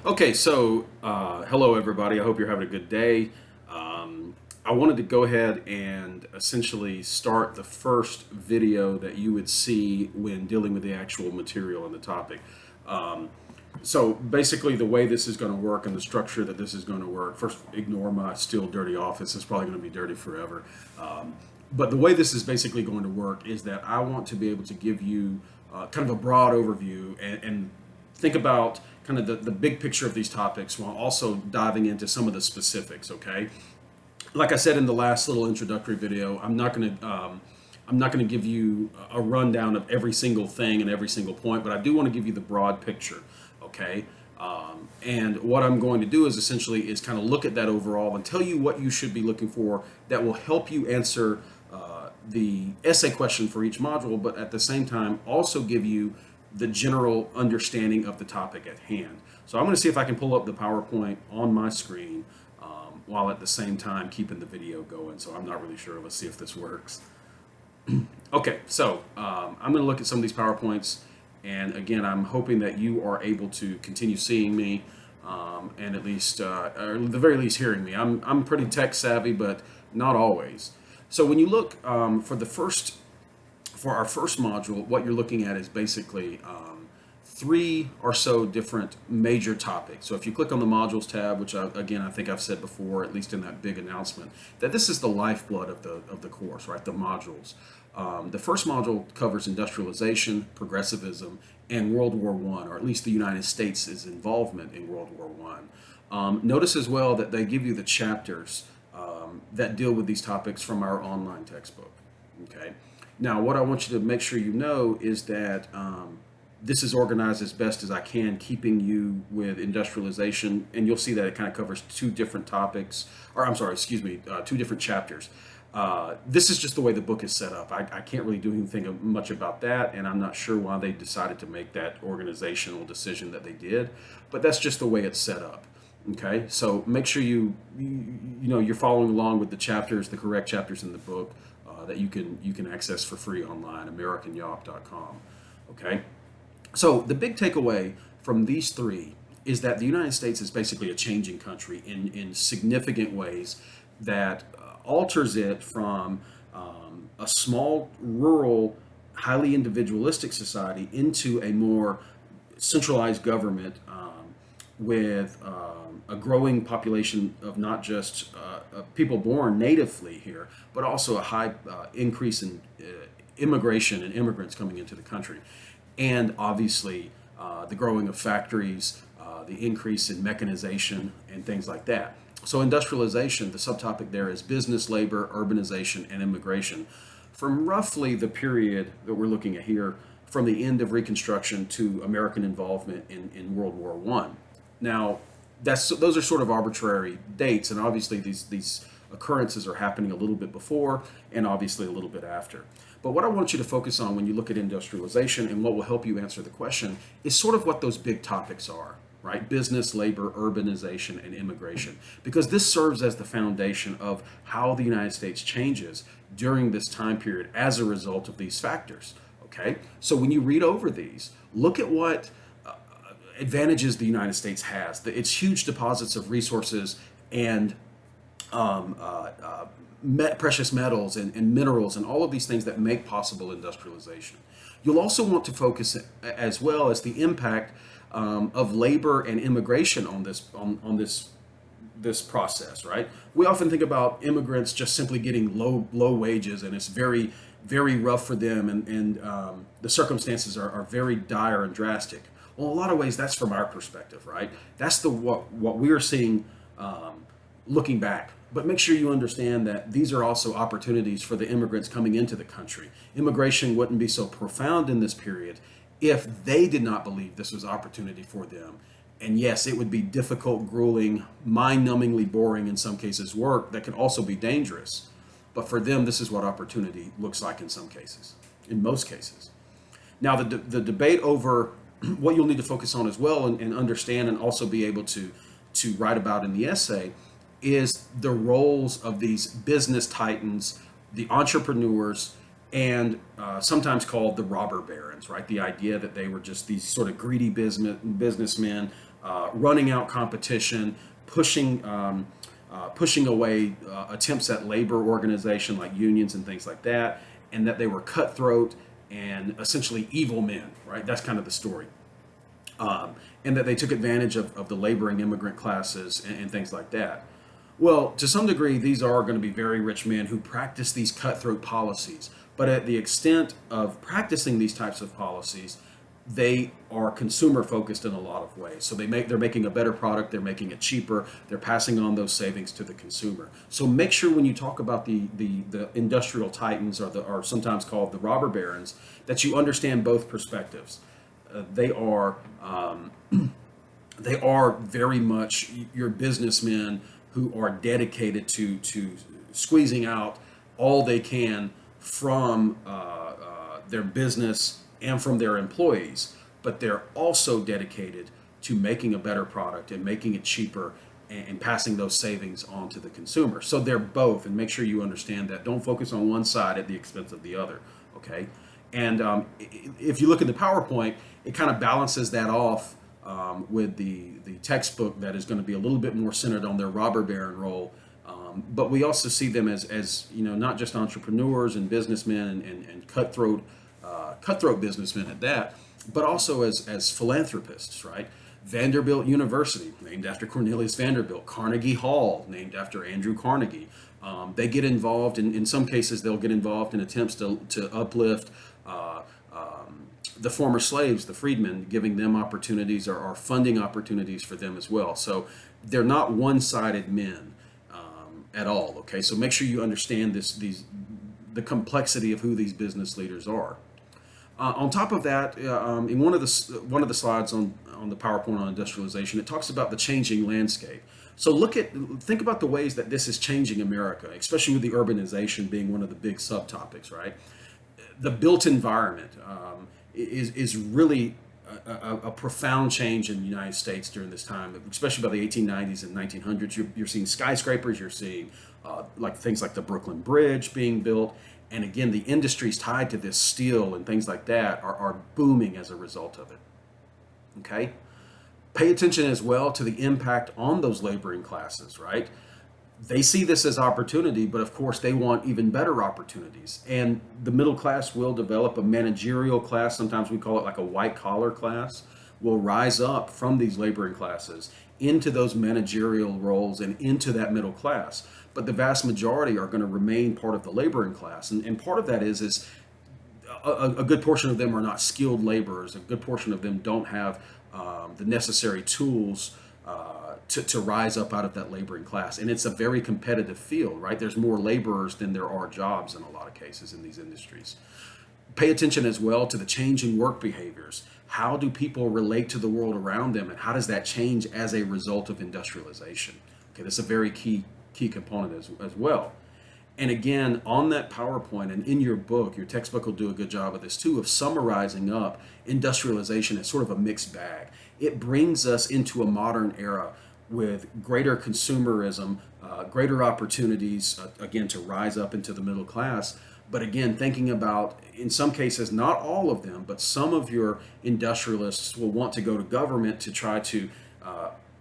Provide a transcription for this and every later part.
Okay, so hello everybody. I hope you're having a good day. I wanted to go ahead and essentially start the first video that you would see when dealing with the actual material and the topic. Um, so basically, the way this is going to work and the structure that this is going to work. First, ignore my still dirty office. It's probably going to be dirty forever. But the way this is basically going to work is that I want to be able to give you kind of a broad overview and think about kind of the big picture of these topics while also diving into some of the specifics. Okay, like I said in the last little introductory video, I'm not going to give you a rundown of every single thing and every single point, but I do want to give you the broad picture. Okay. And what I'm going to do is essentially is kind of look at that overall and tell you what you should be looking for that will help you answer the essay question for each module, but at the same time also give you the general understanding of the topic at hand. So I'm going to see if I can pull up the PowerPoint on my screen while at the same time keeping the video going. So I'm not really sure. Let's see if this works. Okay, so I'm going to look at some of these PowerPoints, and again, I'm hoping that you are able to continue seeing me and at least, or at the very least, hearing me. I'm pretty tech savvy, but not always. So when you look for our first module, what you're looking at is basically three or so different major topics. So if you click on the modules tab, which again, I think I've said before, at least in that big announcement, that this is the lifeblood of the course, right? The modules. The first module covers industrialization, progressivism, and World War I, or at least the United States' involvement in World War I. Notice as well that they give you the chapters that deal with these topics from our online textbook. Okay. Now, what I want you to make sure you know is that this is organized as best as I can, keeping you with industrialization, and you'll see that it kind of covers two different topics, or I'm sorry, excuse me, two different chapters. This is just the way the book is set up. I can't really do anything much about that, and I'm not sure why they decided to make that organizational decision that they did, but that's just the way it's set up. Okay, so make sure you're following along with the chapters, the correct chapters in the book that you can access for free online, AmericanYawp.com. Okay. So the big takeaway from these three is that the United States is basically a changing country in significant ways that alters it from a small, rural, highly individualistic society into a more centralized government with a growing population of not just people born natively here, but also a high increase in immigration and immigrants coming into the country. And obviously the growing of factories, the increase in mechanization and things like that. So industrialization, the subtopic there is business, labor, urbanization, and immigration from roughly the period that we're looking at here, from the end of Reconstruction to American involvement in World War I. Now, those are sort of arbitrary dates, and obviously these occurrences are happening a little bit before and obviously a little bit after. But what I want you to focus on when you look at industrialization and what will help you answer the question is sort of what those big topics are, right? Business, labor, urbanization, and immigration. Because this serves as the foundation of how the United States changes during this time period as a result of these factors, okay? So when you read over these, look at what advantages the United States has. Its huge deposits of resources and precious metals and minerals and all of these things that make possible industrialization. You'll also want to focus as well as the impact of labor and immigration on this process, right? We often think about immigrants just simply getting low wages, and it's very, very rough for them, and the circumstances are very dire and drastic. Well, in a lot of ways, that's from our perspective, right? That's what we are seeing looking back. But make sure you understand that these are also opportunities for the immigrants coming into the country. Immigration wouldn't be so profound in this period if they did not believe this was opportunity for them. And yes, it would be difficult, grueling, mind-numbingly boring in some cases work that can also be dangerous. But for them, this is what opportunity looks like in some cases, in most cases. Now, the debate over what you'll need to focus on as well and understand and also be able to write about in the essay is the roles of these business titans, the entrepreneurs, and sometimes called the robber barons, right? The idea that they were just these sort of greedy businessmen running out competition, pushing away attempts at labor organization like unions and things like that, and that they were cutthroat and essentially evil men, right? That's kind of the story. And that they took advantage of the laboring immigrant classes and things like that. Well, to some degree, these are going to be very rich men who practice these cutthroat policies. But at the extent of practicing these types of policies, they are consumer focused in a lot of ways. So they're making a better product, they're making it cheaper, they're passing on those savings to the consumer. So make sure when you talk about the industrial titans, or sometimes called the robber barons, that you understand both perspectives. They are very much your businessmen who are dedicated to squeezing out all they can from their business and from their employees, but they're also dedicated to making a better product and making it cheaper and passing those savings on to the consumer. So they're both, and make sure you understand that. Don't focus on one side at the expense of the other, okay? And if you look at the PowerPoint, it kind of balances that off with the textbook that is going to be a little bit more centered on their robber baron role. But we also see them as not just entrepreneurs and businessmen and cutthroat businessmen at that, but also as philanthropists, right? Vanderbilt University, named after Cornelius Vanderbilt. Carnegie Hall, named after Andrew Carnegie. They get involved, in some cases, they'll get involved in attempts to uplift the former slaves, the freedmen, giving them opportunities or funding opportunities for them as well. So they're not one-sided men at all. Okay, so make sure you understand the complexity of who these business leaders are. On top of that, in one of the slides on the PowerPoint on industrialization, it talks about the changing landscape. So think about the ways that this is changing America, especially with the urbanization being one of the big subtopics, right? The built environment is really a profound change in the United States during this time, especially by the 1890s and 1900s. You're seeing skyscrapers, you're seeing like things like the Brooklyn Bridge being built. And again, the industries tied to this, steel and things like that, are booming as a result of it. Okay? Pay attention as well to the impact on those laboring classes, right? They see this as opportunity, but of course they want even better opportunities. And the middle class will develop a managerial class, sometimes we call it like a white collar class, will rise up from these laboring classes into those managerial roles and into that middle class. But the vast majority are going to remain part of the laboring class. And part of that is a good portion of them are not skilled laborers. A good portion of them don't have the necessary tools to rise up out of that laboring class. And it's a very competitive field, right? There's more laborers than there are jobs in a lot of cases in these industries. Pay attention as well to the changing work behaviors. How do people relate to the world around them, and how does that change as a result of industrialization? Okay, that's a very key component as well. And again, on that PowerPoint and in your book, your textbook will do a good job of this too, of summarizing up industrialization as sort of a mixed bag. It brings us into a modern era with greater consumerism, greater opportunities, again, to rise up into the middle class. But again, thinking about, in some cases, not all of them, but some of your industrialists will want to go to government to try to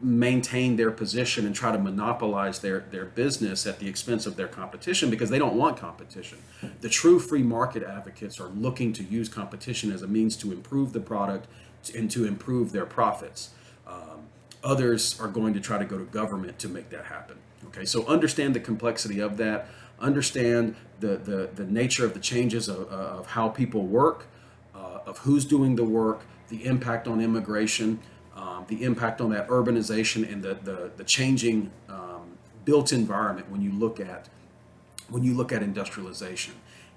maintain their position and try to monopolize their business at the expense of their competition, because they don't want competition. The true free market advocates are looking to use competition as a means to improve the product and to improve their profits. Others are going to try to go to government to make that happen. Okay, so understand the complexity of that. Understand the nature of the changes of how people work, of who's doing the work, the impact on immigration, the impact on that urbanization, and the changing built environment when you look at industrialization.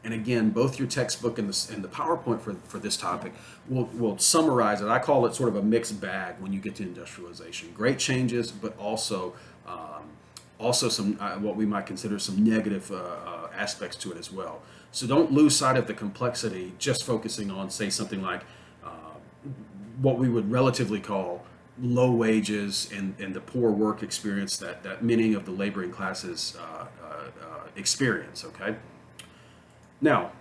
And again, both your textbook and the PowerPoint for this topic will summarize it. I call it sort of a mixed bag when you get to industrialization. Great changes, but also some what we might consider some negative aspects to it as well. So don't lose sight of the complexity just focusing on, say, something like what we would relatively call low wages and the poor work experience that many of the laboring classes experience. Okay. Now,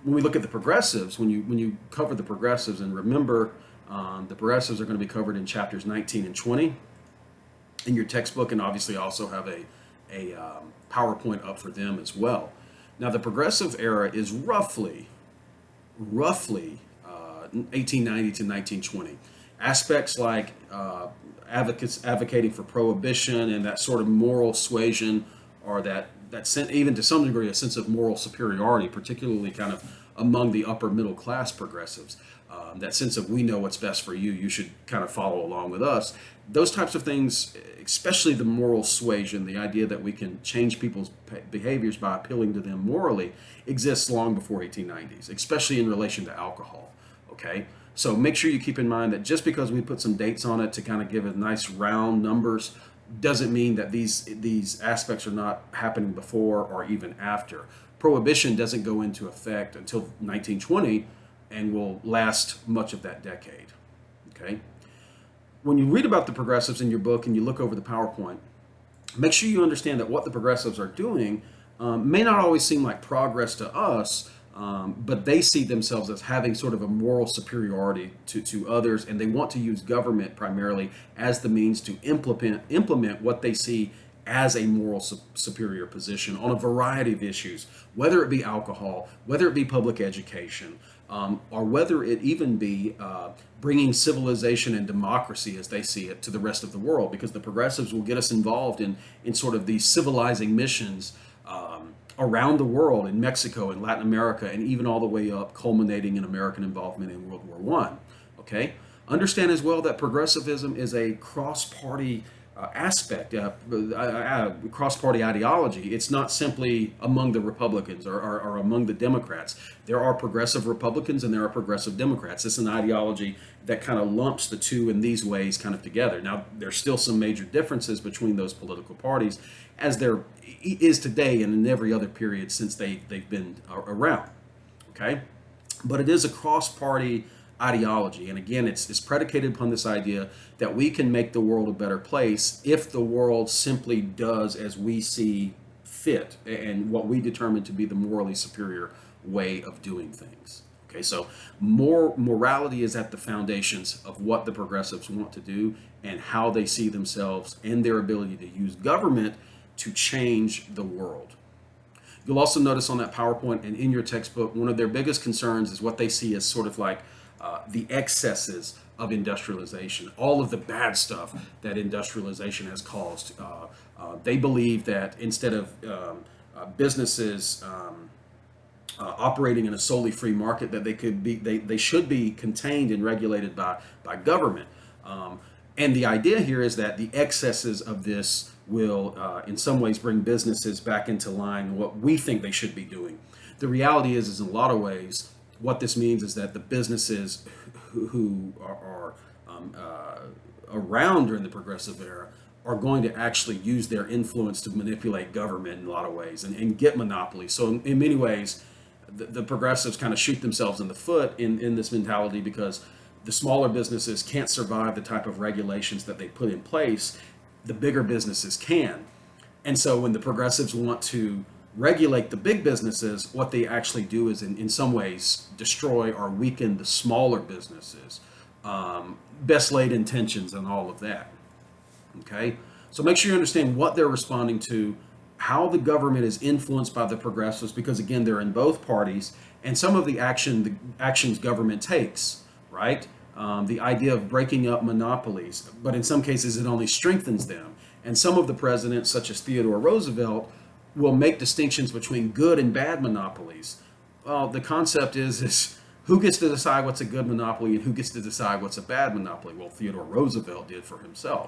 when we look at the progressives, when you cover the progressives, and remember The progressives are going to be covered in chapters 19 and 20 in your textbook, and obviously also have a PowerPoint up for them as well. Now, the progressive era is roughly 1890 to 1920. Aspects like advocating for prohibition and that sort of moral suasion, or that even to some degree a sense of moral superiority, particularly kind of among the upper middle class progressives. That sense of, we know what's best for you, you should kind of follow along with us. Those types of things, especially the moral suasion, the idea that we can change people's behaviors by appealing to them morally, exists long before 1890s, especially in relation to alcohol. Okay, so make sure you keep in mind that just because we put some dates on it to kind of give it nice round numbers doesn't mean that these aspects are not happening before or even after. Prohibition doesn't go into effect until 1920 and will last much of that decade. Okay, when you read about the progressives in your book and you look over the PowerPoint, make sure you understand that what the progressives are doing may not always seem like progress to us, but they see themselves as having sort of a moral superiority to others, and they want to use government primarily as the means to implement what they see as a moral superior position on a variety of issues, whether it be alcohol, whether it be public education, or whether it even be bringing civilization and democracy as they see it to the rest of the world, because the progressives will get us involved in sort of these civilizing missions around the world, in Mexico and Latin America, and even all the way up, culminating in American involvement in World War I. Okay? Understand as well that progressivism is a cross-party aspect, cross-party ideology. It's not simply among the Republicans or among the Democrats. There are progressive Republicans and there are progressive Democrats. It's an ideology that kind of lumps the two in these ways kind of together. Now, there's still some major differences between those political parties, as there is today and in every other period since they've been around. Okay? But it is a cross-party ideology, and again, it's predicated upon this idea that we can make the world a better place if the world simply does as we see fit and what we determine to be the morally superior way of doing things. Okay, so morality is at the foundations of what the progressives want to do and how they see themselves and their ability to use government to change the world. You'll also notice on that PowerPoint and in your textbook, one of their biggest concerns is what they see as sort of like the excesses of industrialization, all of the bad stuff that industrialization has caused. They believe that instead of businesses operating in a solely free market, that they should be contained and regulated by government. And the idea here is that the excesses of this will, in some ways, bring businesses back into line with what we think they should be doing. The reality is in a lot of ways, what this means is that the businesses who are around during the progressive era are going to actually use their influence to manipulate government in a lot of ways and get monopolies. So in many ways, the progressives kind of shoot themselves in the foot in this mentality, because the smaller businesses can't survive the type of regulations that they put in place. The bigger businesses can. And so when the progressives want to regulate the big businesses, what they actually do is in some ways destroy or weaken the smaller businesses. Best laid intentions and all of that. Okay, so make sure you understand what they're responding to, how the government is influenced by the progressives, because again, they're in both parties, and some of the actions government takes, right? The idea of breaking up monopolies, but in some cases it only strengthens them. And some of the presidents, such as Theodore Roosevelt, will make distinctions between good and bad monopolies. Well, the concept is who gets to decide what's a good monopoly and who gets to decide what's a bad monopoly? Well, Theodore Roosevelt did for himself.